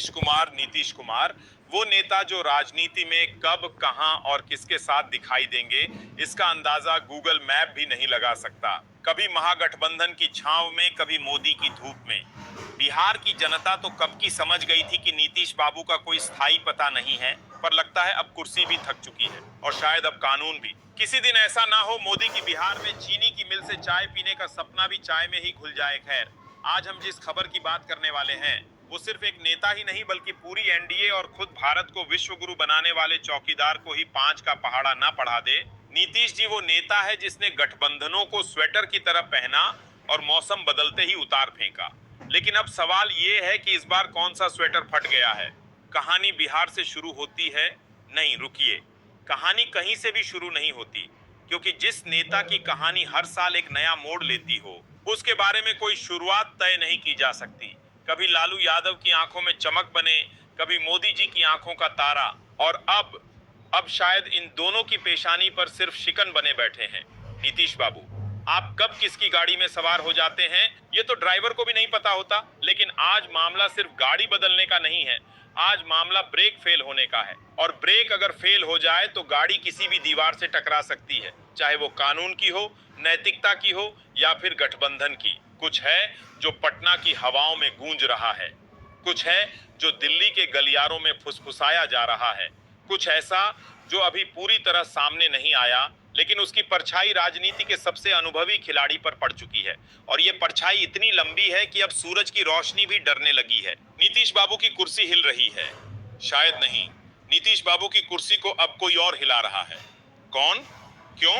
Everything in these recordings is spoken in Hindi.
नीतीश कुमार वो नेता जो राजनीति में कब, कहां और किसके साथ दिखाई देंगे, इसका अंदाजा गूगल मैप भी नहीं लगा सकता। कभी महागठबंधन की छांव में, कभी मोदी की धूप में। बिहार की जनता तो कब की समझ गई थी कि नीतीश बाबू का कोई स्थायी पता नहीं है, पर लगता है अब कुर्सी भी थक चुकी है और शायद अब कानून भी। किसी दिन ऐसा ना हो मोदी की बिहार में चीनी की मिल से चाय पीने का सपना भी चाय में ही घुल जाए। खैर, आज हम जिस खबर की बात करने वाले हैं वो सिर्फ एक नेता ही नहीं बल्कि पूरी एनडीए और खुद भारत को विश्व गुरु बनाने वाले चौकीदार को ही 5 का पहाड़ा ना पढ़ा दे। नीतीश जी वो नेता है जिसने गठबंधनों को स्वेटर की तरह पहना और मौसम बदलते ही उतार फेंका। लेकिन अब सवाल ये है कि इस बार कौन सा स्वेटर फट गया है। कहानी बिहार से शुरू होती है? नहीं, रुकिए, कहानी कहीं से भी शुरू नहीं होती, क्योंकि जिस नेता की कहानी हर साल एक नया मोड़ लेती हो उसके बारे में कोई शुरुआत तय नहीं की जा सकती। कभी लालू यादव की आंखों में चमक बने, कभी मोदी जी की आंखों का तारा, और अब शायद इन दोनों की पेशानी पर सिर्फ शिकन बने बैठे हैं। नीतीश बाबू, आप कब किसकी गाड़ी में सवार हो जाते हैं ये तो ड्राइवर को भी नहीं पता होता। लेकिन आज मामला सिर्फ गाड़ी बदलने का नहीं है, आज मामला ब्रेक फेल होने का है। और ब्रेक अगर फेल हो जाए तो गाड़ी किसी भी दीवार से टकरा सकती है, चाहे वो कानून की हो, नैतिकता की हो या फिर गठबंधन की। कुछ है जो पटना की हवाओं में गूंज रहा है, कुछ है जो दिल्ली के गलियारों में फुसफुसाया जा रहा है, कुछ ऐसा जो अभी पूरी तरह सामने नहीं आया, लेकिन उसकी परछाई राजनीति के सबसे अनुभवी खिलाड़ी पर पड़ चुकी है। और ये परछाई इतनी लंबी है कि अब सूरज की रोशनी भी डरने लगी है। नीतीश बाबू की कुर्सी हिल रही है? शायद नहीं, नीतीश बाबू की कुर्सी को अब कोई और हिला रहा है। कौन, क्यों,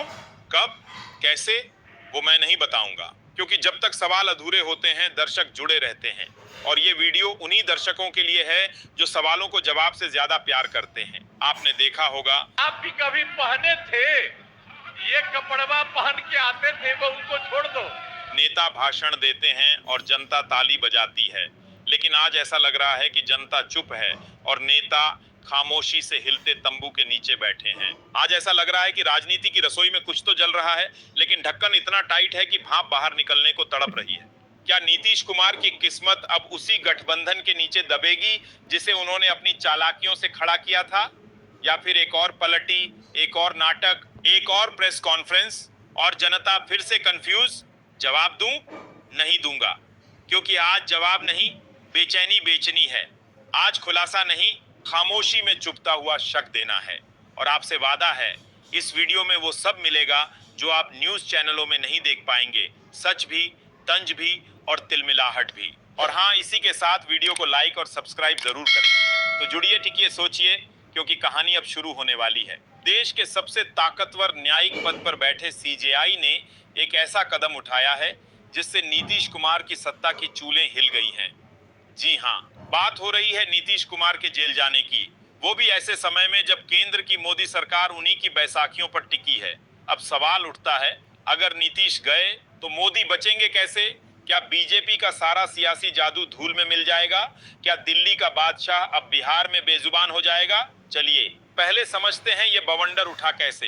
कब, कैसे, वो मैं नहीं बताऊंगा, क्योंकि जब तक सवाल अधूरे होते हैं दर्शक जुड़े रहते हैं। और ये वीडियो उन्हीं दर्शकों के लिए है जो सवालों को जवाब से ज्यादा प्यार करते हैं। आपने देखा होगा, आप भी कभी पहने थे, ये कपड़वा पहन के आते थे, वो उनको छोड़ दो। नेता भाषण देते हैं और जनता ताली बजाती है, लेकिन आज ऐसा लग रहा है कि जनता चुप है और नेता खामोशी से हिलते तंबू के नीचे बैठे हैं। आज ऐसा लग रहा है कि राजनीति की रसोई में कुछ तो जल रहा है, लेकिन ढक्कन इतना टाइट है कि भाप बाहर निकलने को तड़प रही है। क्या नीतीश कुमार की किस्मत अब उसी गठबंधन के नीचे दबेगी जिसे उन्होंने अपनी चालाकियों से खड़ा किया था, या फिर एक और पलटी, एक और नाटक, एक और प्रेस कॉन्फ्रेंस और जनता फिर से कंफ्यूज? जवाब दूं? नहीं दूंगा, क्योंकि आज जवाब नहीं, बेचैनी बेचनी है। आज खुलासा नहीं, खामोशी में चुपता हुआ शक देना है। और आपसे वादा है, इस वीडियो में वो सब मिलेगा जो आप न्यूज चैनलों में नहीं देख पाएंगे। सच भी, तंज भी और तिलमिलाहट भी। और हाँ, इसी के साथ वीडियो को लाइक और सब्सक्राइब जरूर करें। तो जुड़िए, टिकिए, सोचिए, क्योंकि कहानी अब शुरू होने वाली है। देश के सबसे ताकतवर न्यायिक पद पर बैठे सीजेआई ने एक ऐसा कदम उठाया है जिससे नीतीश कुमार की सत्ता की चूलें हिल गई हैं। जी हाँ, बात हो रही है नीतीश कुमार के जेल जाने की, वो भी ऐसे समय में जब केंद्र की मोदी सरकार उन्हीं की बैसाखियों पर टिकी है। अब सवाल उठता है, अगर नीतीश गए तो मोदी बचेंगे कैसे? क्या बीजेपी का सारा सियासी जादू धूल में मिल जाएगा? क्या दिल्ली का बादशाह अब बिहार में बेजुबान हो जाएगा? चलिए पहले समझते हैं ये बवंडर उठा कैसे।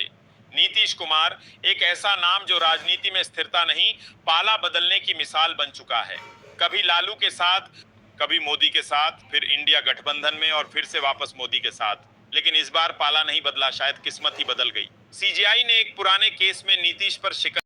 नीतीश कुमार एक ऐसा नाम जो राजनीति में स्थिरता नहीं, पाला बदलने की मिसाल बन चुका है। कभी लालू के साथ, कभी मोदी के साथ, फिर इंडिया गठबंधन में और फिर से वापस मोदी के साथ। लेकिन इस बार पाला नहीं बदला, शायद किस्मत ही बदल गई। सीजेआई ने एक पुराने केस में नीतीश पर शिकन